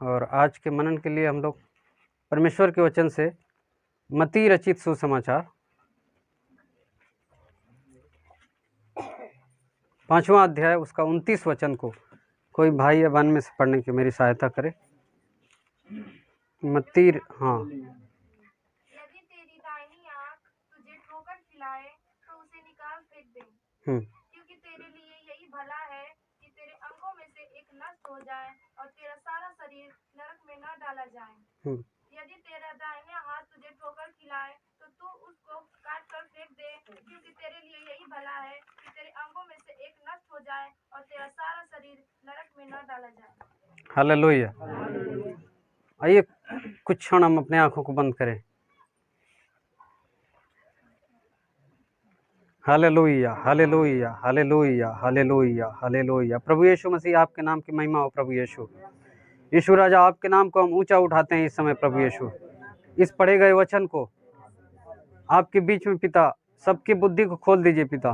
और आज के मनन के लिए हम लोग परमेश्वर के वचन से मत्ती रचित सुसमाचार 5वां अध्याय उसका 29 वचन को कोई भाई या बहन में से पढ़ने की मेरी सहायता करे। मत्ती, हाँ। यदि तेरी दाहिनी आंख तुझे ठोकर खिलाए तो उसे निकाल फेंक दे, क्योंकि तेरे लिए यही भला है कि तेरे अंगों में से एक नष्ट हो जाए और तेरा सारा शरीर नरक में न डाला जाए। यदि तेरा दाहिना हाथ तुझे ठोकर खिलाए तो तू उसको काट कर फेंक दे, क्योंकि तेरे लिए यही भला है कि तेरे अंगों में से एक नष्ट हो जाए और तेरा सारा शरीर नरक में न डाला जाए। हालेलुया। आइए कुछ क्षण हम अपने आंखों को बंद करें। Hallelujah, hallelujah, hallelujah, hallelujah, hallelujah. प्रभु यीशु मसीह, आपके नाम की महिमा हो। प्रभु यीशु, यीशु राजा, आपके नाम को हम ऊंचा उठाते हैं इस समय। प्रभु यीशु, इस पढ़े गए वचन को आपके बीच में पिता सबकी बुद्धि को खोल दीजिए पिता,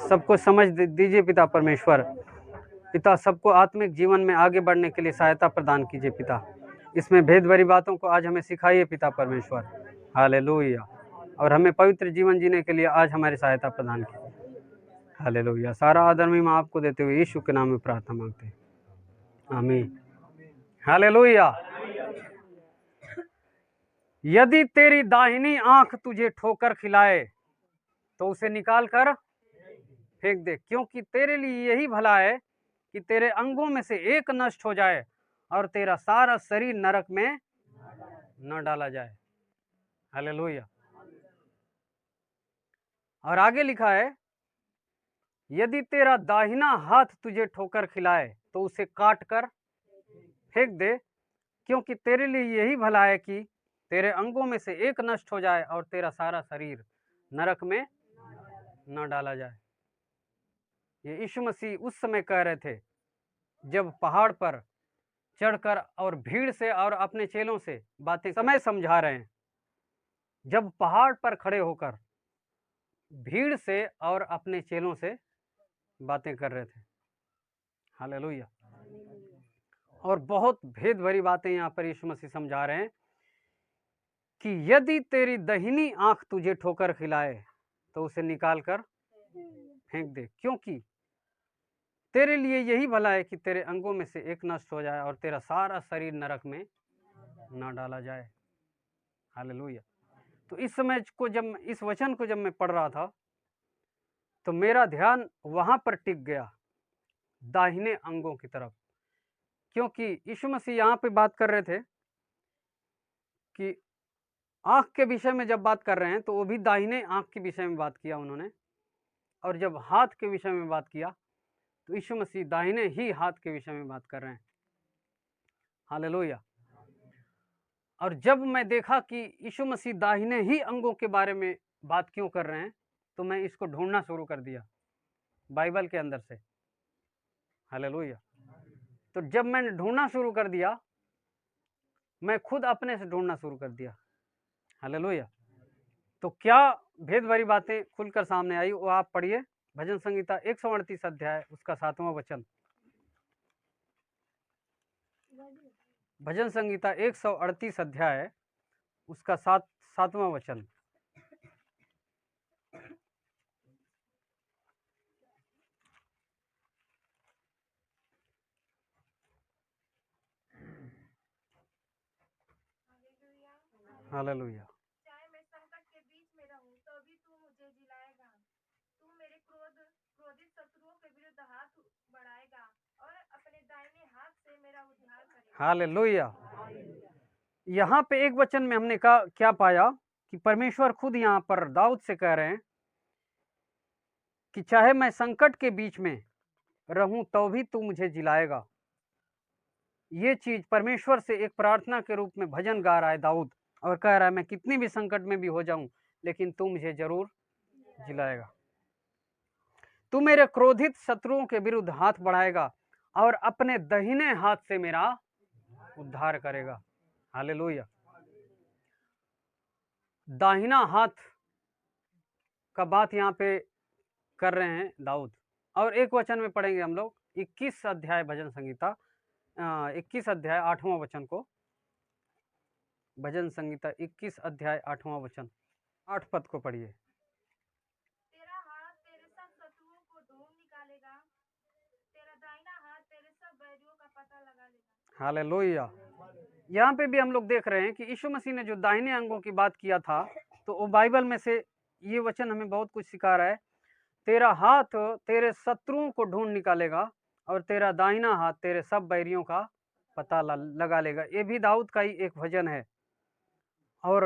सबको समझ दीजिए पिता परमेश्वर। पिता सबको आत्मिक जीवन में आगे बढ़ने के लिए सहायता प्रदान कीजिए पिता। इसमें भेद भरी बातों को आज हमें सिखाइए पिता परमेश्वर। हालेलुया। और हमें पवित्र जीवन जीने के लिए आज हमारी सहायता प्रदान कीजिए। हालेलुया। सारा आदर महिमा आपको देते हुए यीशु के नाम में प्रार्थना मांगते हैं, आमीन। हालेलुया। यदि तेरी दाहिनी आंख तुझे ठोकर खिलाए तो उसे निकाल कर फेंक दे, क्योंकि तेरे लिए यही भला है कि तेरे अंगों में से एक नष्ट हो जाए और तेरा सारा शरीर नरक में न डाला जाए। हालेलुया। और आगे लिखा है, यदि तेरा दाहिना हाथ तुझे ठोकर खिलाए तो उसे काट कर फेंक दे, क्योंकि तेरे लिए यही भला है कि तेरे अंगों में से एक नष्ट हो जाए और तेरा सारा शरीर नरक में न डाला जाए। ये यीशु मसीह उस समय कह रहे थे जब पहाड़ पर चढ़कर और भीड़ से और अपने चेलों से बातें समय समझा रहे हैं, जब पहाड़ पर खड़े होकर भीड़ से और अपने चेलों से बातें कर रहे थे। हालेलुया। और बहुत भेद भरी बातें यहाँ पर यीशु मसीह समझा रहे हैं कि यदि तेरी दाहिनी आंख तुझे ठोकर खिलाए तो उसे निकाल कर फेंक दे, क्योंकि तेरे लिए यही भला है कि तेरे अंगों में से एक नष्ट हो जाए और तेरा सारा शरीर नरक में ना डाला जाए। हालेलुया। तो इस समय को जब इस वचन को जब मैं पढ़ रहा था तो मेरा ध्यान वहां पर टिक गया, दाहिने अंगों की तरफ, क्योंकि यीशु मसीह यहाँ पे बात कर रहे थे कि आंख के विषय में जब बात कर रहे हैं तो वो भी दाहिने आंख के विषय में बात किया उन्होंने, और जब हाथ के विषय में बात किया तो यीशु मसीह दाहिने ही हाथ के विषय में बात कर रहे हैं। हालेलुया। और जब मैं देखा कि यीशु मसीह दाहिने ही अंगों के बारे में बात क्यों कर रहे हैं तो मैं इसको ढूंढना शुरू कर दिया बाइबल के अंदर से। हालेलुया। तो जब मैंने ढूंढना शुरू कर दिया, मैं खुद अपने से ढूंढना शुरू कर दिया। हालेलुया। तो क्या भेद भरी बातें खुलकर सामने आई वो आप पढ़िए। भजन संहिता 138 अध्याय उसका 7वां वचन। भजन संहिता 138 अध्याय उसका 7वां वचन। हालेलुया। चाहे मैं संकट के बीच में रहूं तो भी तू मुझे जिलाएगा, तू मेरे क्रोधित शत्रुओं के विरुद्ध हाथ बढ़ाएगा और अपने दाहिने हाथ से मेरा उद्धार करेगा। हालेलुया। यहाँ पे एक वचन में हमने कहा क्या पाया कि परमेश्वर खुद यहाँ पर दाऊद से कह रहे हैं कि चाहे मैं संकट के बीच में रहूं तो भी तू मुझे जिलाएगा। ये चीज परमेश्वर से एक प्रार्थना के रूप में भजन गा रहा है दाऊद, और कह रहा है मैं कितनी भी संकट में भी हो जाऊं लेकिन तू मुझे जरूर जिलाएगा। तू मेरे क्रोधित शत्रुओं के विरुद्ध हाथ बढ़ाएगा और अपने दाहिने हाथ से मेरा उद्धार करेगा। हालेलुया। दाहिना हाथ का बात यहाँ पे कर रहे हैं दाऊद। और एक वचन में पढ़ेंगे हम लोग 21 अध्याय भजन संहिता 21 अध्याय 8वां वचन को, भजन संगीता 21 अध्याय 8वां वचन, 8 पद को पढ़िए। तेरा हाथ तेरे सब शत्रुओं को ढूंढ निकालेगा, तेरा दाहिना हाथ तेरे सब बैरियों का पता लगा लेगा। हालेलुया। यहाँ पे भी हम लोग देख रहे हैं कि यीशु मसीह ने जो दाहिने अंगों की बात किया था, तो वो बाइबल में से ये वचन हमें बहुत कुछ सिखा रहा है। तेरा हाथ तेरे शत्रुओं को ढूंढ निकालेगा और तेरा दाहिना हाथ तेरे सब बैरियों का पता लगा लेगा। ये भी दाऊद का ही एक भजन है और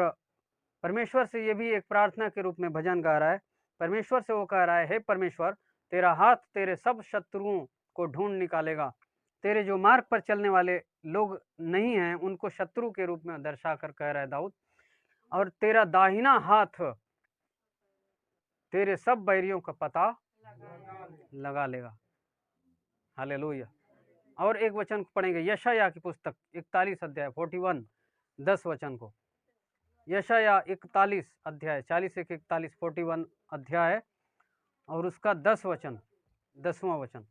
परमेश्वर से ये भी एक प्रार्थना के रूप में भजन गा रहा है। परमेश्वर से वो कह रहा है, हे परमेश्वर, तेरा हाथ तेरे सब शत्रुओं को ढूंढ निकालेगा। तेरे जो मार्ग पर चलने वाले लोग नहीं हैं उनको शत्रु के रूप में दर्शा कर कह रहा है दाऊद, और तेरा दाहिना हाथ तेरे सब बैरियों का पता लगा लेगा। हालेलुया। और एक वचन पढ़ेंगे यशायाह की पुस्तक 41 अध्याय 41 10 वचन को। यशायाह 41 अध्याय 40 से 41 41 अध्याय और उसका 10 वचन, 10वां वचन।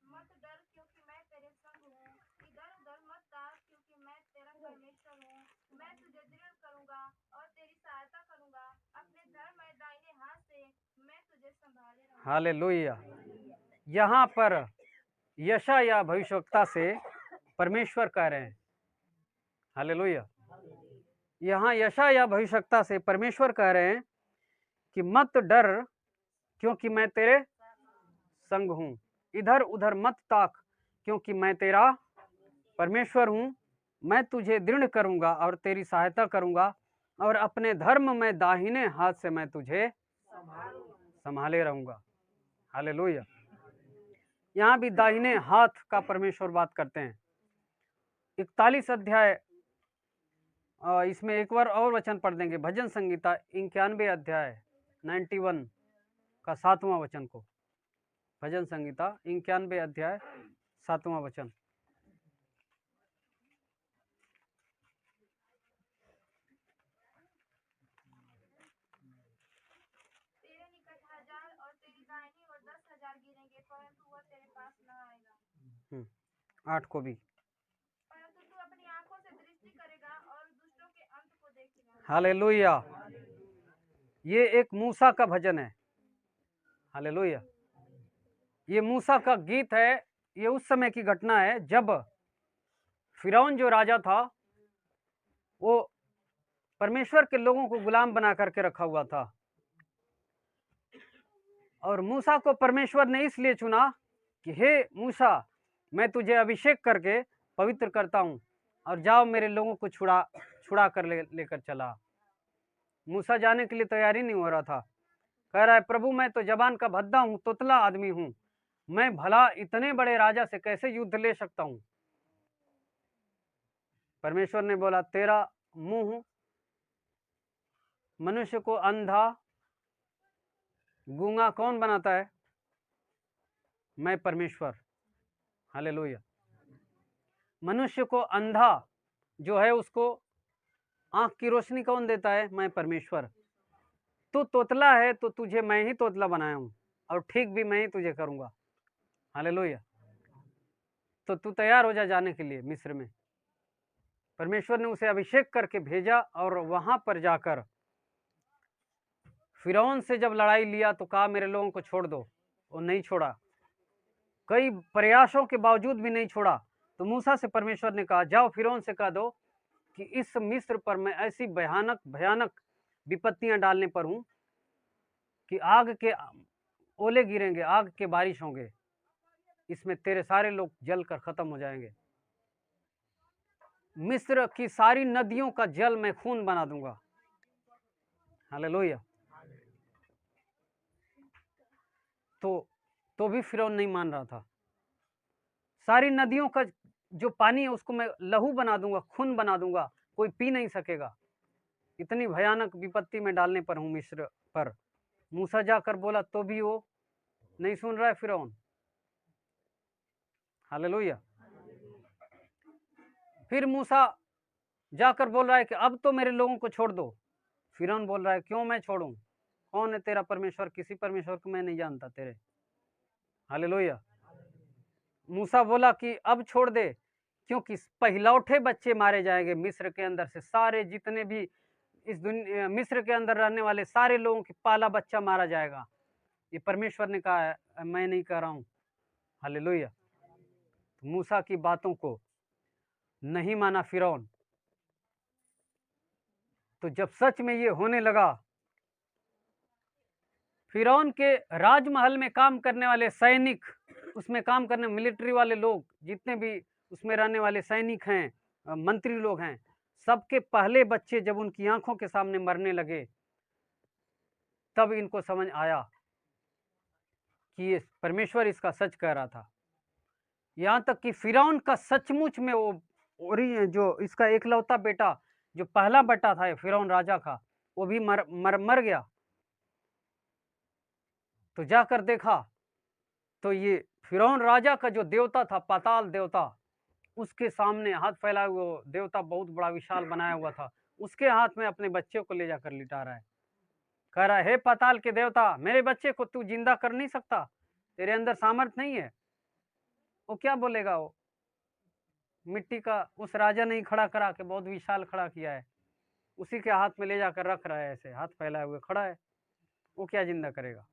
मत डर क्योंकि मैं तेरे संग हूँ, इधर उधर मत ताक क्योंकि मैं तेरा परमेश्वर हूँ। मैं तुझे दृढ़ करूंगा और तेरी सहायता करूंगा, अपने धर्ममय दाहिने हाथ से मैं तुझे संभाले रहूंगा। हालेलुया। यहाँ पर यशायाह भविष्यवक्ता से परमेश्वर कह रहे हैं। हालेलुया। यहाँ यशायाह भविष्यवक्ता से परमेश्वर कह रहे हैं कि मत डर क्योंकि मैं तेरे संग हूँ, इधर उधर मत ताक क्योंकि मैं तेरा परमेश्वर हूँ। मैं तुझे दृढ़ करूंगा और तेरी सहायता करूंगा और अपने धर्म में दाहिने हाथ से मैं तुझे संभाले रहूंगा। हालेलुया। यहाँ भी दाहिने हाथ का परमेश्वर बात करते हैं। 41 अध्याय, इसमें एक बार और वचन पढ़ देंगे, भजन संगीता 91 अध्याय 91 का 7वां वचन को। भजन संगीता 91 अध्याय 7वां वचन। तेरे निकट 1000 और तेरी दाहिनी ओर 10,000 गिरेंगे, परंतु वह तेरे पास न आएगा। 8 को भी। परंतु तू अपनी आंखों से दृष्टि करेगा और दुष्टों के अंत को देखेगा। हालेलुया। ये एक मूसा का भजन है। हालेलुया। ये मूसा का गीत है। ये उस समय की घटना है जब फिरौन जो राजा था वो परमेश्वर के लोगों को गुलाम बना करके रखा हुआ था, और मूसा को परमेश्वर ने इसलिए चुना कि हे मूसा, मैं तुझे अभिषेक करके पवित्र करता हूं और जाओ मेरे लोगों को छुड़ा कर लेकर चला। मूसा जाने के लिए तैयारी नहीं हो रहा था। कह रहा है, प्रभु मैं तो जबान का भद्दा हूं, तोतला आदमी हूं, मैं भला इतने बड़े राजा से कैसे युद्ध ले सकता हूं। परमेश्वर ने बोला, तेरा मुंह मनुष्य को अंधा गूंगा कौन बनाता है? मैं परमेश्वर। हालेलुया। मनुष्य को अंधा जो है उसको आंख की रोशनी कौन देता है? मैं परमेश्वर। तू तोतला है तो तुझे मैं ही तोतला बनाया हूं और ठीक भी मैं ही तुझे करूंगा। हालेलुया। तो तू तैयार हो जा जाने के लिए मिस्र में। परमेश्वर ने उसे अभिषेक करके भेजा और वहां पर जाकर फिरौन से जब लड़ाई लिया तो कहा मेरे लोगों को छोड़ दो। वो नहीं छोड़ा, कई प्रयासों के बावजूद भी नहीं छोड़ा। तो मूसा से परमेश्वर ने कहा, जाओ फिरौन से कह दो कि इस मिस्र पर मैं ऐसी भयानक भयानक विपत्तियां डालने पर हूं कि आग के ओले गिरेंगे, आग के बारिश होंगे, इसमें तेरे सारे लोग जलकर खत्म हो जाएंगे। मिस्र की सारी नदियों का जल मैं खून बना दूंगा। हालेलुया। तो भी फिरौन नहीं मान रहा था। सारी नदियों का जो पानी है उसको मैं लहू बना दूंगा, खून बना दूंगा, कोई पी नहीं सकेगा। इतनी भयानक विपत्ति में डालने पर हूं मिस्र पर। मूसा जाकर बोला तो भी वो नहीं सुन रहा है फिरौन। हालेलुया। फिर मूसा जाकर बोल रहा है कि अब तो मेरे लोगों को छोड़ दो। फिरौन बोल रहा है, क्यों मैं छोड़ूं? कौन है तेरा परमेश्वर? किसी परमेश्वर को मैं नहीं जानता तेरे। हालेलुया। मूसा बोला कि अब छोड़ दे, क्योंकि पहिलौठे बच्चे मारे जाएंगे मिस्र के अंदर से। सारे जितने भी इस दुनिया मिस्र के अंदर रहने वाले सारे लोगों की पहला बच्चा मारा जाएगा। ये परमेश्वर ने कहा है, मैं नहीं कह रहा हूं। हालेलुया। मूसा की बातों को नहीं माना फिरौन। तो जब सच में ये होने लगा, फिरौन के राजमहल में काम करने वाले सैनिक, उसमें काम करने मिलिट्री वाले लोग, जितने भी उसमें रहने वाले सैनिक हैं, मंत्री लोग हैं, सबके पहले बच्चे जब उनकी आंखों के सामने मरने लगे, तब इनको समझ आया कि ये परमेश्वर इसका सच कह रहा था। यहाँ तक कि फिरौन का सचमुच में वो जो इसका एकलौता बेटा, जो पहला बेटा था फिरौन राजा का, वो भी मर गया। तो जाकर देखा तो ये फिरौन राजा का जो देवता था, पाताल देवता, उसके सामने हाथ फैलाए हुए देवता, बहुत बड़ा विशाल बनाया हुआ था, उसके हाथ में अपने बच्चे को ले जाकर लिटा रहा है। कह रहा है, हे पाताल के देवता, मेरे बच्चे को तू जिंदा कर नहीं सकता, तेरे अंदर सामर्थ नहीं है। वो क्या बोलेगा? वो मिट्टी का उस राजा ने ही खड़ा करा के बहुत विशाल खड़ा किया है, उसी के हाथ में ले जाकर रख रहा है, ऐसे हाथ फैलाए हुए खड़ा है, वो क्या जिंदा करेगा?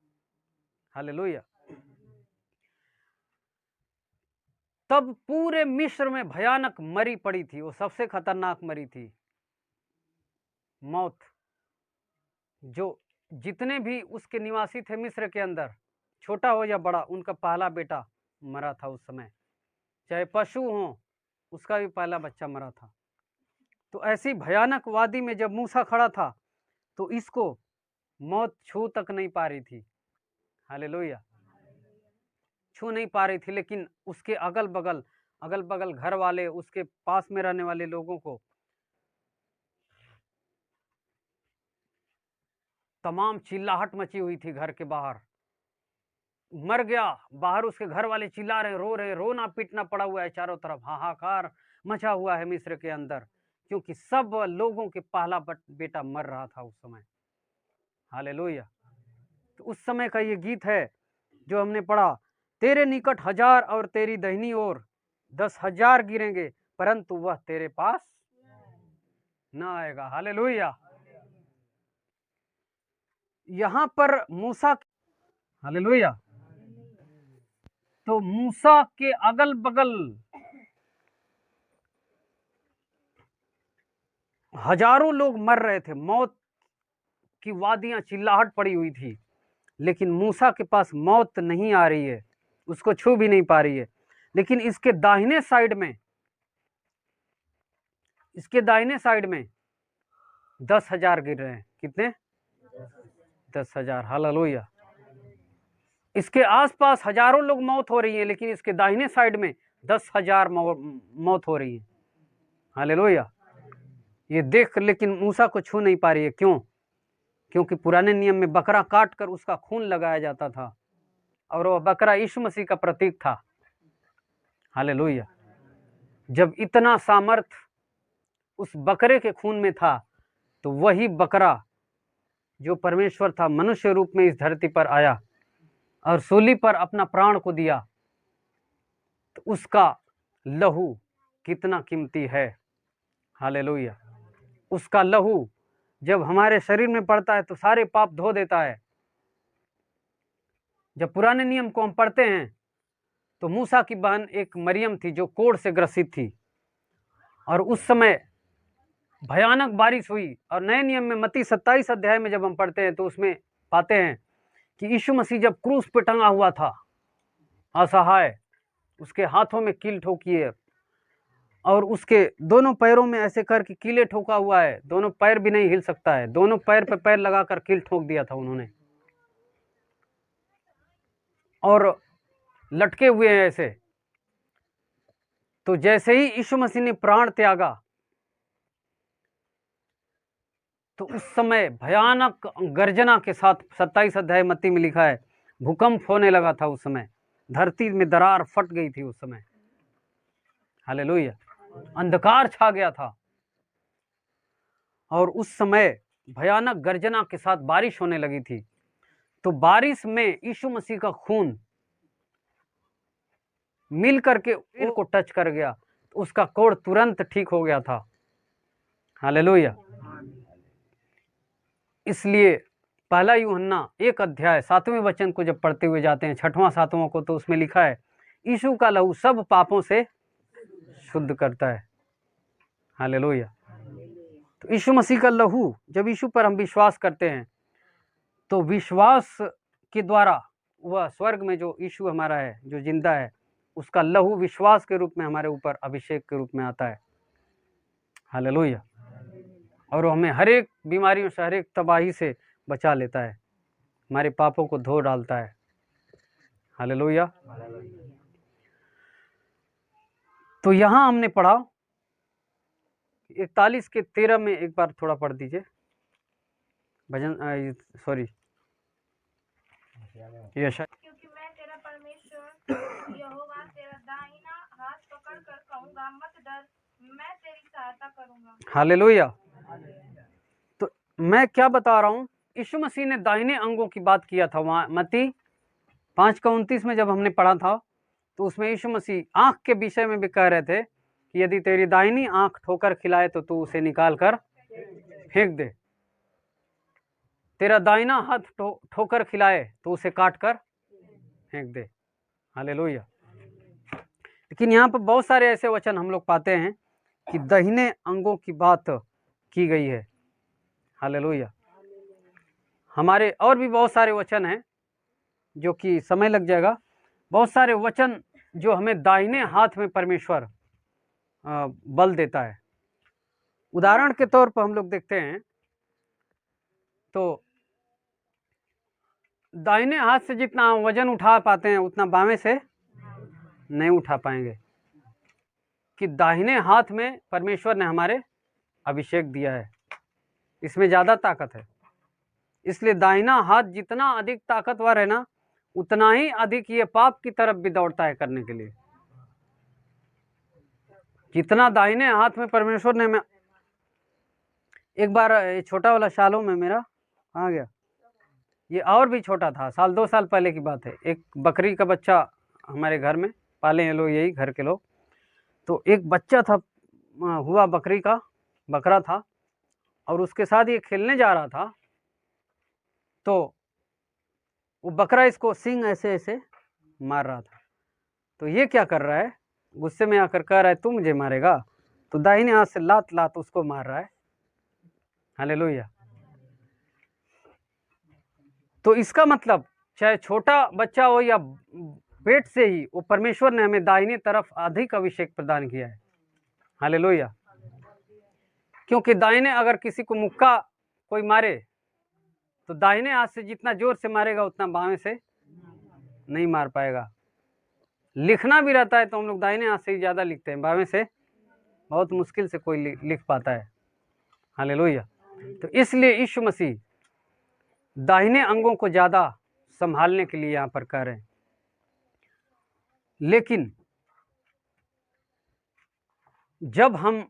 हालेलुया। तब पूरे मिस्र में भयानक मरी पड़ी थी, वो सबसे खतरनाक मरी थी, मौत। जो जितने भी उसके निवासी थे मिस्र के अंदर, छोटा हो या बड़ा, उनका पहला बेटा मरा था उस समय। चाहे पशु हो, उसका भी पहला बच्चा मरा था। तो ऐसी भयानक वादी में जब मूसा खड़ा था, तो इसको मौत छू तक नहीं पा रही थी। हालेलुया। छू नहीं पा रही थी, लेकिन उसके अगल बगल घर वाले, उसके पास में रहने वाले लोगों को तमाम चिल्लाहट मची हुई थी। घर के बाहर मर गया, बाहर उसके घर वाले चिल्ला रहे, रो रहे, रोना पीटना पड़ा हुआ है, चारों तरफ हाहाकार मचा हुआ है मिस्र के अंदर, क्योंकि सब लोगों के पहला बेटा मर रहा था उस समय। हालेलुया। तो उस समय का ये गीत है जो हमने पढ़ा, तेरे निकट 1000 और तेरी दाहिनी ओर 10,000 गिरेंगे, परंतु वह तेरे पास ना आएगा। हालेलुया। यहाँ पर मूसा, हालेलुया, तो मूसा के अगल बगल हजारों लोग मर रहे थे, मौत की वादियां, चिल्लाहट पड़ी हुई थी, लेकिन मूसा के पास मौत नहीं आ रही है, उसको छू भी नहीं पा रही है। लेकिन इसके दाहिने साइड में, इसके दाहिने साइड में 10,000 गिर रहे हैं। कितने? 10,000। हालेलुया। इसके आसपास हजारों लोग मौत हो रही है, लेकिन इसके दाहिने साइड में 10,000 मौत हो रही है। हालेलुया। ये देख लेकिन मूसा को छू नहीं पा रही है। क्यों? क्योंकि पुराने नियम में बकरा काट कर उसका खून लगाया जाता था, और वह बकरा यीशु मसीह का प्रतीक था। हालेलुया। जब इतना सामर्थ उस बकरे के खून में था, तो वही बकरा जो परमेश्वर था, मनुष्य रूप में इस धरती पर आया और सूली पर अपना प्राण को दिया। तो उसका लहू कितना कीमती है। हालेलुया। उसका लहू जब हमारे शरीर में पड़ता है तो सारे पाप धो देता है। जब पुराने नियम को हम पढ़ते हैं तो मूसा की बहन एक मरियम थी जो कोढ़ से ग्रसित थी, और उस समय भयानक बारिश हुई। और नए नियम में मत्ती 27 अध्याय में जब हम पढ़ते हैं तो उसमें पाते हैं कि यीशु मसीह जब क्रूस पे टंगा हुआ था, असहाय, उसके हाथों में कील ठोकी है, और उसके दोनों पैरों में ऐसे करके कीले ठोका हुआ है, दोनों पैर भी नहीं हिल सकता है, दोनों पैर पे पैर लगाकर कील ठोक दिया था उन्होंने, और लटके हुए हैं ऐसे। तो जैसे ही यीशु मसीह ने प्राण त्यागा, तो उस समय भयानक गर्जना के साथ, 27 अध्याय मत्ती में लिखा है, भूकंप होने लगा था उस समय, धरती में दरार फट गई थी उस समय। हालेलुया। अंधकार छा गया था, और उस समय भयानक गर्जना के साथ बारिश होने लगी थी। तो बारिश में यीशु मसीह का खून मिल करके पेड़ को टच कर गया तो उसका कोढ़ तुरंत ठीक हो गया था। हालेलुया। इसलिए पहला यूहन्ना 1 अध्याय 7वें वचन को जब पढ़ते हुए जाते हैं, 6वां 7वां को, तो उसमें लिखा है यीशु का लहू सब पापों से शुद्ध करता है। हालेलुया। तो यीशु मसीह का लहू, जब यीशु पर हम विश्वास करते हैं तो विश्वास के द्वारा वह स्वर्ग में जो यीशु हमारा है, जो जिंदा है, उसका लहू विश्वास के रूप में हमारे ऊपर अभिषेक के रूप में आता है। हालेलुया। और वो हमें हर एक बीमारियों से, हर एक तबाही से बचा लेता है, हमारे पापों को धो डालता है। हालेलुया। तो यहाँ हमने पढ़ा 41 के 13 में, एक बार थोड़ा पढ़ दीजिए भजन, सॉरी यशा। क्योंकि मैं तेरा परमेश्वर यहोवा तेरा दाहिना हाथ पकड़ कर कहूँगा, मत डर, मैं तेरी सहायता करूँगा। हालेलुया। तो मैं क्या बता रहा हूँ, यीशु मसीह ने दाहिने अंगों की बात किया था वहाँ मत्ती 5:29 में जब हमने पढ़ा था, तो उसमें यीशु मसीह आँख के विषय में भी कह रहे थे कि यदि तेरी दाहिनी आँख ठोकर खिलाए तो तू उसे निकाल कर फेंक दे। तेरा दाहिना हाथ ठोकर खिलाए तो उसे काट कर फेंक दे। हालेलुया। लेकिन यहाँ पर बहुत सारे ऐसे वचन हम लोग पाते हैं कि दाहिने अंगों की बात की गई है। हालेलुया। हमारे और भी बहुत सारे वचन हैं जो कि समय लग जाएगा, बहुत सारे वचन जो हमें दाहिने हाथ में परमेश्वर बल देता है। उदाहरण के तौर पर हम लोग देखते हैं तो दाहिने हाथ से जितना वजन उठा पाते हैं उतना बाएं से नहीं उठा पाएंगे, कि दाहिने हाथ में परमेश्वर ने हमारे अभिषेक दिया है, इसमें ज़्यादा ताकत है। इसलिए दाहिना हाथ जितना अधिक ताकतवर है ना, उतना ही अधिक ये पाप की तरफ भी दौड़ता है करने के लिए। जितना दाहिने हाथ में परमेश्वर ने, मैं एक बार छोटा वाला शालों में मेरा आ गया, ये और भी छोटा था, 1-2 साल पहले की बात है। एक बकरी का बच्चा हमारे घर में पाले हैं लोग, यही घर के लोग। तो एक बच्चा था हुआ बकरी का, बकरा था, और उसके साथ ये खेलने जा रहा था। तो वो बकरा इसको सींग ऐसे ऐसे मार रहा था। तो ये क्या कर रहा है, गुस्से में आकर कह रहा है तू मुझे मारेगा, तो दाहिने हाथ से लात लात उसको मार रहा है। हालेलुया। तो इसका मतलब चाहे छोटा बच्चा हो या पेट से ही, वो परमेश्वर ने हमें दाहिनी तरफ अधिक अभिषेक प्रदान किया है। हालेलुया। क्योंकि दाहिने अगर किसी को मुक्का कोई मारे तो दाहिने हाथ से जितना जोर से मारेगा उतना बाएं से नहीं मार पाएगा। लिखना भी रहता है तो हम लोग दाहिने हाथ से ही ज़्यादा लिखते हैं, बाएं से बहुत मुश्किल से कोई लिख पाता है। हालेलुया। तो इसलिए यीशु मसीह दाहिने अंगों को ज़्यादा संभालने के लिए यहाँ पर कह रहे हैं। लेकिन जब हम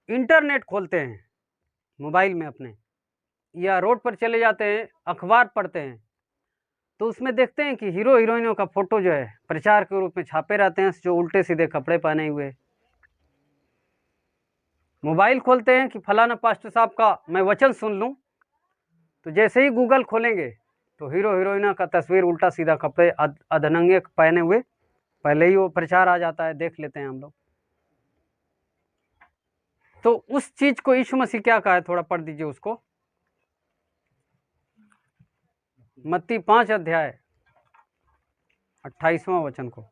इंटरनेट खोलते हैं मोबाइल में अपने, या रोड पर चले जाते हैं, अखबार पढ़ते हैं, तो उसमें देखते हैं कि हीरो हीरोइनों का फोटो जो है प्रचार के रूप में छापे रहते हैं, जो उल्टे सीधे कपड़े पहने हुए। मोबाइल खोलते हैं कि फलाना पास्टर साहब का मैं वचन सुन लूं, तो जैसे ही गूगल खोलेंगे तो हीरो हीरोइना का तस्वीर उल्टा सीधा कपड़े अधनंगे पहने हुए, पहले ही वो प्रचार आ जाता है, देख लेते हैं हम लोग। तो उस चीज को यीशु मसीह क्या कहा है, थोड़ा पढ़ दीजिए उसको। मत्ती 5 अध्याय 28वां वचन को।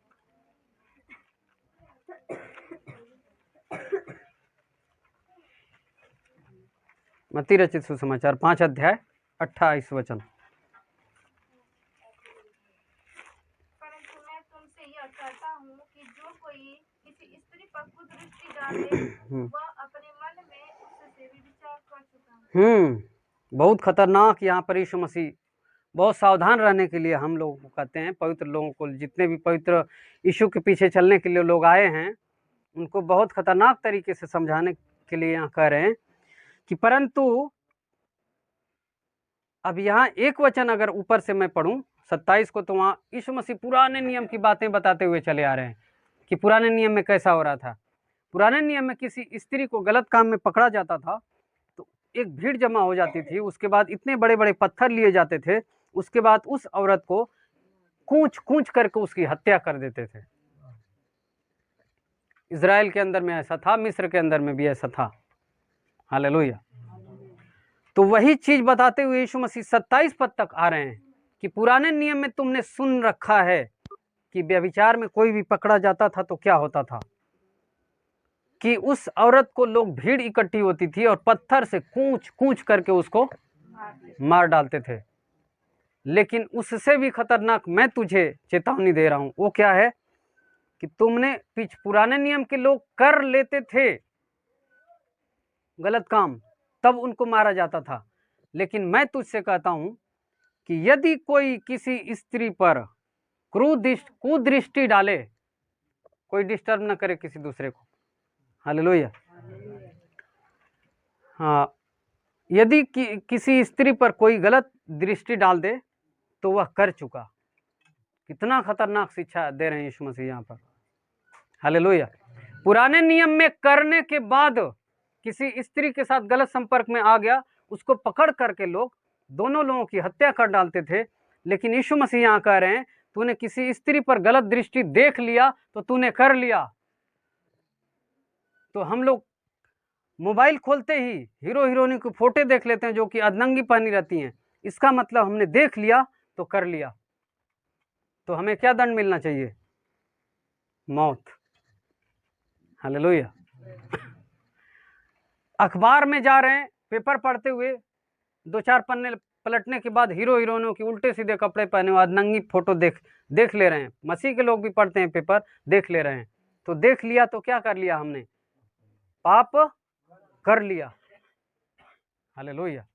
मत्ती रचित सुसमाचार 5 अध्याय 28 वचन। परंतु मैं तुमसे यह कहता हूँ कि जो कोई किसी स्त्री पर कुदृष्टि डाले वह अपने मन में उससे विचार कर चुका है। बहुत खतरनाक यहाँ पर यीशु मसीह बहुत सावधान रहने के लिए हम लोगों को कहते हैं, पवित्र लोगों को, जितने भी पवित्र यीशु के पीछे चलने के लिए लोग आए हैं, उनको बहुत खतरनाक तरीके से समझाने के लिए यहाँ कह रहे हैं कि परंतु अब यहाँ एक वचन अगर ऊपर से मैं पढ़ूं 27 को, तो वहाँ यीशु मसीह पुराने नियम की बातें बताते हुए चले आ रहे हैं कि पुराने नियम में कैसा हो रहा था। पुराने नियम में किसी स्त्री को गलत काम में पकड़ा जाता था तो एक भीड़ जमा हो जाती थी, उसके बाद इतने बड़े बड़े पत्थर लिए जाते थे, उसके बाद उस औरत को कूच कूच करके उसकी हत्या कर देते थे। इज़राइल के अंदर में ऐसा था, मिस्र के अंदर में भी ऐसा था। हालेलुया। तो वही चीज बताते हुए यीशु मसीह 27 पद तक आ रहे हैं कि पुराने नियम में तुमने सुन रखा है कि व्यभिचार में कोई भी पकड़ा जाता था तो क्या होता था कि उस औरत को लोग, भीड़ इकट्ठी होती थी और पत्थर से कूच कूच करके उसको मार डालते थे। लेकिन उससे भी खतरनाक मैं तुझे चेतावनी दे रहा हूं, वो क्या है कि तुमने पुराने नियम के लोग कर लेते थे गलत काम, तब उनको मारा जाता था। लेकिन मैं तुझसे कहता हूं कि यदि कोई किसी स्त्री पर कुदृष्टि डाले, कोई डिस्टर्ब ना करे किसी दूसरे को, हालेलुया, हाँ, यदि किसी स्त्री पर कोई गलत दृष्टि डाल दे तो वह कर चुका। कितना खतरनाक शिक्षा दे रहे हैं यीशु मसीह यहाँ पर, हालेलुया। पुराने नियम में करने के बाद किसी स्त्री के साथ गलत संपर्क में आ गया, उसको पकड़ करके लोग दोनों लोगों की हत्या कर डालते थे। लेकिन यीशु मसीह यहाँ कह रहे हैं, तूने किसी स्त्री पर गलत दृष्टि देख लिया तो तूने कर लिया। तो हम लोग मोबाइल खोलते ही हीरो हीरोइन की फोटो देख लेते हैं जो कि अर्धनंगी पहनी रहती हैं, इसका मतलब हमने देख लिया तो कर लिया। तो हमें क्या दंड मिलना चाहिए? मौत। हालेलुया। अखबार में जा रहे हैं, पेपर पढ़ते हुए 2-4 पन्ने पलटने के बाद हीरो हीरोइनों की उल्टे सीधे कपड़े पहने हुए अर्धनंगी फोटो देख ले रहे हैं। मसीह के लोग भी पढ़ते हैं पेपर, देख ले रहे हैं। तो देख लिया तो क्या कर लिया हमने? पाप कर लिया। हालेलुया।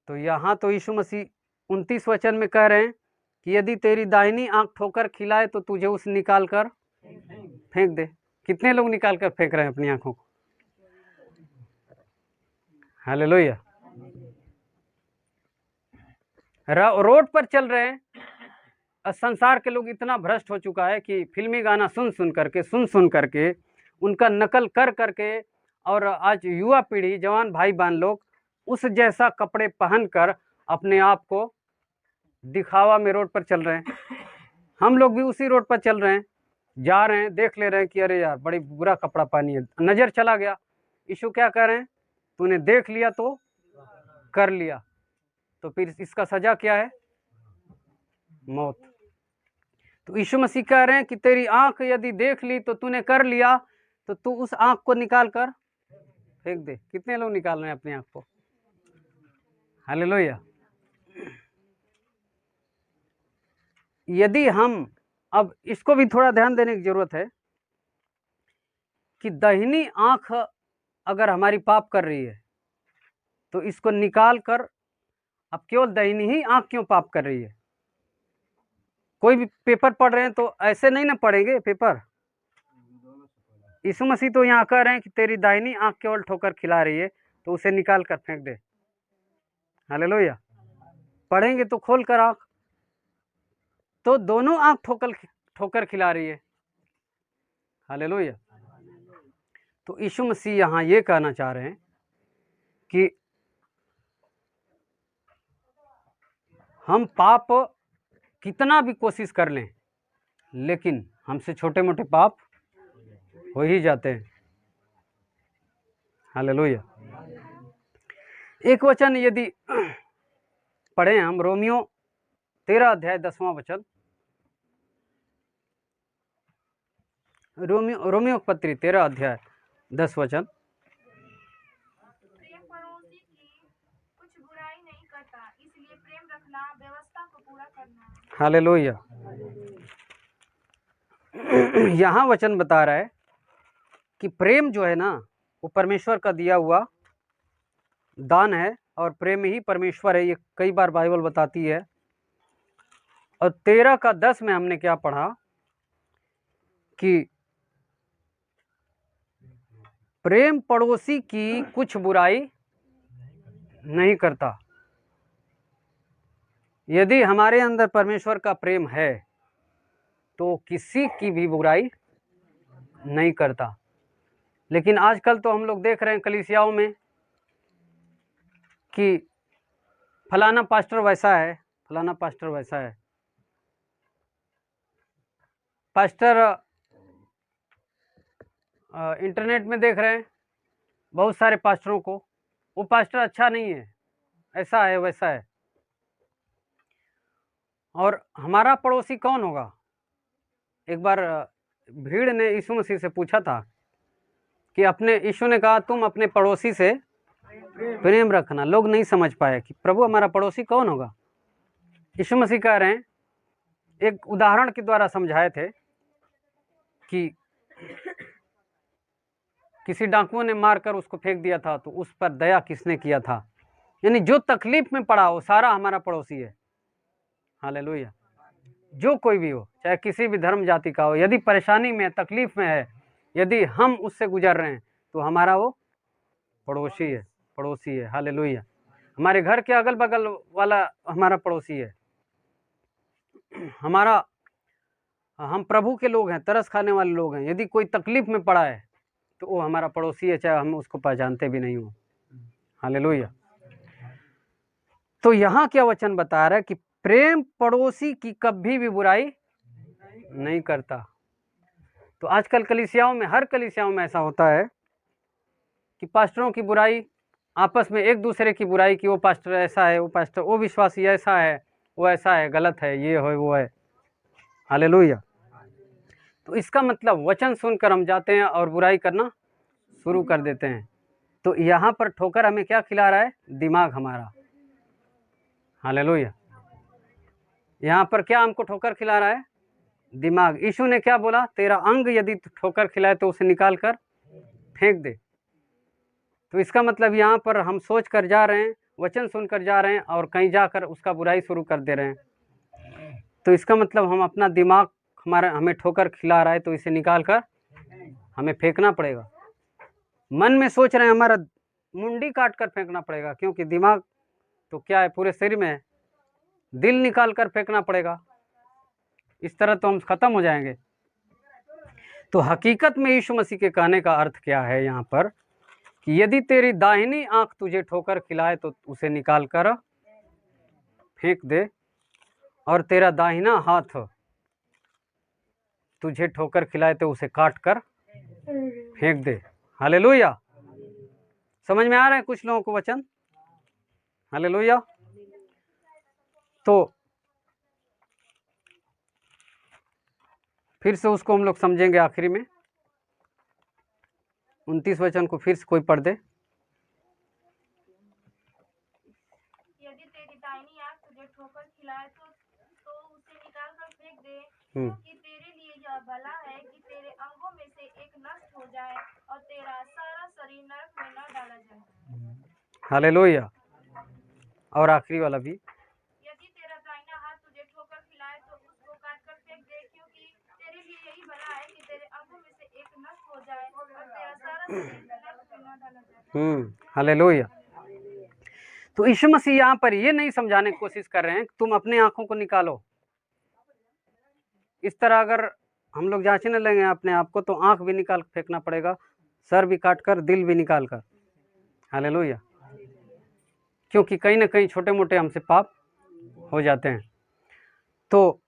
तो यहाँ तो यीशु मसीह 29 वचन में कह रहे हैं कि यदि तेरी दाहिनी आंख ठोकर खिलाए तो तुझे उस निकाल कर फेंक दे। कितने लोग निकाल कर फेंक रहे हैं अपनी आंखों को? हालेलुया। रोड पर चल रहे हैं, संसार के लोग इतना भ्रष्ट हो चुका है कि फिल्मी गाना सुन सुन करके उनका नकल कर करके, और आज युवा पीढ़ी, जवान भाई बहन लोग उस जैसा कपड़े पहनकर अपने आप को दिखावा में रोड पर चल रहे हैं। हम लोग भी उसी रोड पर चल रहे हैं, जा रहे हैं, देख ले रहे हैं कि अरे यार बड़ी बुरा कपड़ा पहनी है, नजर चला गया। यीशु क्या कह रहे हैं? तूने देख लिया तो कर लिया, तो फिर इसका सजा क्या है? मौत। तो यीशु मसीह कह रहे हैं कि तेरी आंख यदि देख ली तो तूने कर लिया, तो तू उस आंख को निकाल कर फेंक दे। कितने लोग निकाल रहे हैं अपनी आंख को? हालेलुया। यदि हम, अब इसको भी थोड़ा ध्यान देने की जरूरत है कि दाहिनी आंख अगर हमारी पाप कर रही है तो इसको निकाल कर, अब केवल दाहिनी ही आंख क्यों पाप कर रही है? कोई भी पेपर पढ़ रहे हैं तो ऐसे नहीं ना पढ़ेंगे पेपर। यीशु मसीह तो यहाँ कह रहे हैं कि तेरी दाहिनी आंख केवल ठोकर खिला रही है तो उसे निकाल कर फेंक दे। हालेलुया। पढ़ेंगे तो खोल कर आंख, तो दोनों आंख ठोकर खिला रही है। हालेलुया। तो यीशु मसीह यहाँ ये कहना चाह रहे हैं कि हम पाप कितना भी कोशिश कर लें, लेकिन हमसे छोटे मोटे पाप हो ही जाते हैं। हालेलुया। एक वचन यदि पढ़ें हम, रोमियो 13 अध्याय 10वां वचन, रोमियो पत्री 13 अध्याय 10 वचन। प्रेम पड़ोसी की कुछ बुराई नहीं करता, इसलिए प्रेम रखना व्यवस्था को पूरा करना है। हालेलुया। यहाँ वचन बता रहा है कि प्रेम जो है ना, वो परमेश्वर का दिया हुआ दान है, और प्रेम ही परमेश्वर है, ये कई बार बाइबल बताती है। और 13 का 10 में हमने क्या पढ़ा कि प्रेम पड़ोसी की कुछ बुराई नहीं करता, यदि हमारे अंदर परमेश्वर का प्रेम है तो किसी की भी बुराई नहीं करता। लेकिन आजकल तो हम लोग देख रहे हैं कलीसियाओं में कि फलाना पास्टर वैसा है, फलाना पास्टर वैसा है। पास्टर इंटरनेट में देख रहे हैं बहुत सारे पास्टरों को, वो पास्टर अच्छा नहीं है, ऐसा है वैसा है। और हमारा पड़ोसी कौन होगा? एक बार भीड़ ने यीशु मसीह से पूछा था कि यीशु ने कहा तुम अपने पड़ोसी से प्रेम रखना। लोग नहीं समझ पाए कि प्रभु हमारा पड़ोसी कौन होगा। यीशु मसीह कह रहे हैं, एक उदाहरण के द्वारा समझाए थे कि किसी डाकुओं ने मारकर उसको फेंक दिया था तो उस पर दया किसने किया था। यानी जो तकलीफ में पड़ा हो सारा हमारा पड़ोसी है। हालेलुया। जो कोई भी हो, चाहे किसी भी धर्म जाति का हो, यदि परेशानी में तकलीफ में है, यदि हम उससे गुजर रहे हैं तो हमारा वो पड़ोसी है, पड़ोसी है। हालेलुया। हमारे घर के अगल बगल वाला हमारा पड़ोसी है। हम प्रभु के लोग हैं, तरस खाने वाले लोग हैं। यदि कोई तकलीफ में पड़ा है तो वो हमारा पड़ोसी है, चाहे हम उसको पहचानते भी नहीं हो। हालेलुया। तो यहाँ क्या वचन बता रहा है कि प्रेम पड़ोसी की कभी भी बुराई नहीं करता। तो आजकल कलीसियाओं में, हर कलीसियाओं में ऐसा होता है कि पास्टरों की बुराई, आपस में एक दूसरे की बुराई कि वो पास्टर ऐसा है, वो पास्टर, वो विश्वासी ऐसा है, वो ऐसा है, गलत है, ये है वो है। हालेलुया। तो इसका मतलब वचन सुनकर हम जाते हैं और बुराई करना शुरू कर देते हैं। तो यहाँ पर ठोकर हमें क्या खिला रहा है? दिमाग हमारा। हालेलुया। यहाँ पर क्या हमको ठोकर खिला रहा है? दिमाग। यीशु ने क्या बोला? तेरा अंग यदि ठोकर खिलाए तो उसे निकाल कर फेंक दे। तो इसका मतलब यहाँ पर हम सोच कर जा रहे हैं, वचन सुनकर जा रहे हैं और कहीं जाकर उसका बुराई शुरू कर दे रहे हैं। तो इसका मतलब हम अपना दिमाग हमें ठोकर खिला रहा है, तो इसे निकाल कर हमें फेंकना पड़ेगा। मन में सोच रहे हैं हमारा मुंडी काट कर फेंकना पड़ेगा, क्योंकि दिमाग तो क्या है, पूरे शरीर में है। दिल निकाल कर फेंकना पड़ेगा, इस तरह तो हम खत्म हो जाएंगे। तो हकीकत में यीशु मसीह के कहने का अर्थ क्या है यहाँ पर कि यदि तेरी दाहिनी आंख तुझे ठोकर खिलाए तो उसे निकाल कर फेंक दे, और तेरा दाहिना हाथ तुझे ठोकर खिलाए तो उसे काट कर फेंक दे। हालेलुया। समझ में आ रहा है कुछ लोगों को वचन? हालेलुया। तो फिर से उसको हम लोग समझेंगे आखिरी में। 29 वचन को फिर से कोई पढ़ दे। यदि तेरी दाहिनी आंख तुझे ठोकर खिलाए तो उसे निकाल कर फेंक दे, क्योंकि तेरे लिए यह भला है कि तेरे अंगों में से एक नष्ट हो जाए और तेरा सारा शरीर नरक में न डाला जाए। हालेलुया। और आखिरी वाला भी, यदि तेरा दाहिना हाथ तुझे ठोकर खिलाए तो उसको काट कर फेंक दे, क्योंकि तेरे लिए यही भला है कि तेरे अंगों में से एक नष्ट हो जाए और तेरा सारा शरीर नरक में न डाला जाए। हालेलुया। तो यीशु मसीह यहाँ पर ये नहीं समझाने की कोशिश कर रहे हैं कि तुम अपने आंखों को निकालो। इस तरह अगर हम लोग जांचने लगे अपने आप को तो आंख भी निकाल फेंकना पड़ेगा, सर भी काट कर, दिल भी निकाल कर। हालेलुया। क्योंकि कहीं ना कहीं छोटे मोटे हमसे पाप हो जाते हैं। तो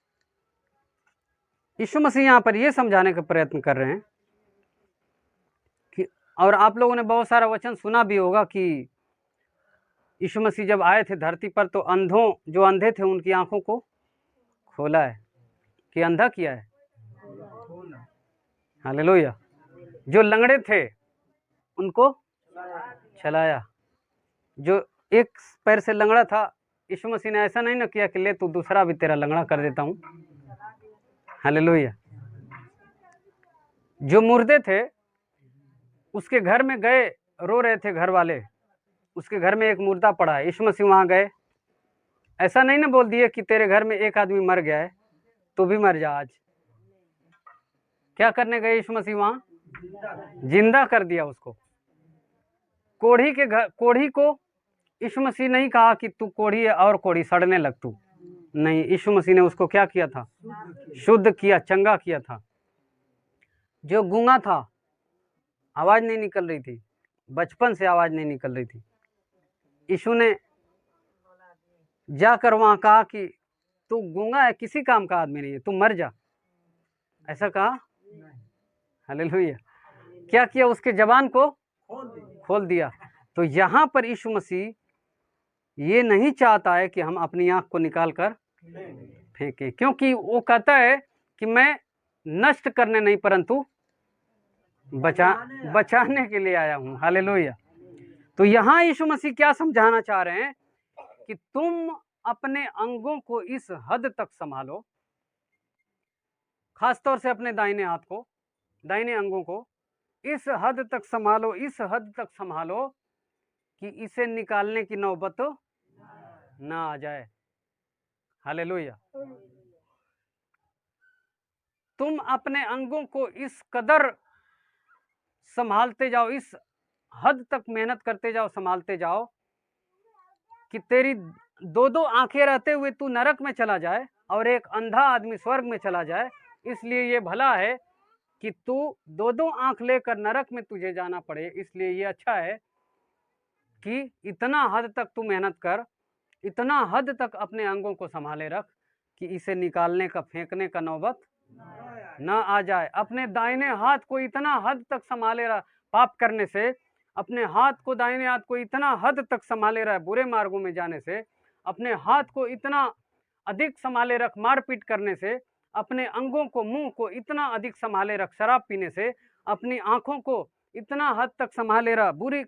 यीशु मसीह यहाँ पर ये समझाने का प्रयत्न कर रहे हैं कि, और आप लोगों ने बहुत सारा वचन सुना भी होगा कि यीशु मसीह जब आए थे धरती पर तो जो अंधे थे उनकी आंखों को खोला है कि अंधा किया है। हालेलुया। जो लंगड़े थे उनको चलाया। जो एक पैर से लंगड़ा था, यीशु मसीह ने ऐसा नहीं ना किया कि ले तू दूसरा भी तेरा लंगड़ा कर देता हूँ। हालेलुया। जो मुर्दे थे उसके घर में गए, रो रहे थे घर वाले, उसके घर में एक मुर्दा पड़ा है, यीशु मसीह वहाँ गए। ऐसा नहीं ना बोल दिए कि तेरे घर में एक आदमी मर गया है तो भी मर जा आज। क्या करने गए यीशु मसीह? वहाँ जिंदा कर दिया उसको। कोढ़ी को यीशु मसीह नहीं कहा कि तू कोढ़ी है और कोढ़ी सड़ने लग तू। नहीं, यीशु मसीह ने उसको क्या किया था? शुद्ध किया, चंगा किया था। जो गूंगा था, आवाज नहीं निकल रही थी, बचपन से आवाज नहीं निकल रही थी, यीशु ने जाकर वहां कहा कि तू गूंगा है, किसी काम का आदमी नहीं है, तू मर जा, ऐसा कहा? हालेलुया। क्या किया? उसके जबान को खोल दिया। तो यहाँ पर यीशु मसीह ये नहीं चाहता है कि हम अपनी आंख को निकाल कर फेंके, क्योंकि वो कहता है कि मैं नष्ट करने नहीं परंतु बचाने के लिए आया हूं। हालेलुया। तो यहाँ यीशु मसीह क्या समझाना चाह रहे हैं कि तुम अपने अंगों को इस हद तक संभालो, खासतौर से अपने दाहिने हाथ को, दाहिने अंगों को इस हद तक संभालो, इस हद तक संभालो कि इसे निकालने की नौबत ना आ जाए। हालेलुया। तुम अपने अंगों को इस कदर संभालते जाओ, इस हद तक मेहनत करते जाओ, संभालते जाओ कि तेरी दो दो आंखें रहते हुए तू नरक में चला जाए और एक अंधा आदमी स्वर्ग में चला जाए। इसलिए ये भला है कि तू दो दो आंख लेकर नरक में तुझे जाना पड़े। इसलिए ये अच्छा है कि इतना हद तक तू मेहनत कर, इतना हद तक अपने अंगों को संभाले रख कि इसे निकालने का, फेंकने का नौबत ना आ जाए। अपने दाहिने हाथ को इतना हद तक संभाले रह, पाप करने से अपने हाथ को, दाहिने हाथ को इतना हद तक संभाले रह बुरे मार्गों में जाने से, अपने हाथ को इतना अधिक संभाले रख मारपीट करने से, अपने अंगों को, मुंह को इतना अधिक संभाले रख शराब पीने से, अपनी आंखों को इतना हद तक संभाले रह बुरी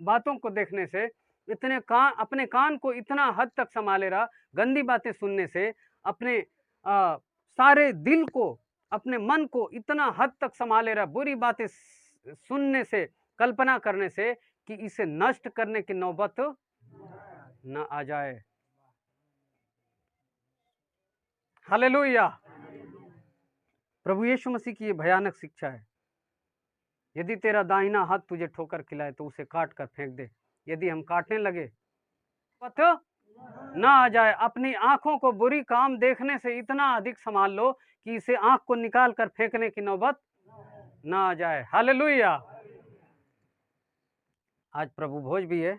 बातों को देखने से, अपने कान को इतना हद तक संभाले रहा गंदी बातें सुनने से, अपने सारे दिल को, अपने मन को इतना हद तक संभाले रहा बुरी बातें सुनने से, कल्पना करने से कि इसे नष्ट करने की नौबत न आ जाए। हालेलुया। प्रभु यीशु मसीह की ये भयानक शिक्षा है। यदि तेरा दाहिना हाथ तुझे ठोकर खिलाए तो उसे काट कर फेंक दे। यदि हम काटने लगे तो ना आ जाए। अपनी आंखों को बुरी काम देखने से इतना अधिक संभाल लो कि इसे आंख को निकाल कर फेंकने की नौबत ना आ जाए। हालेलुया। आज प्रभु भोज भी है।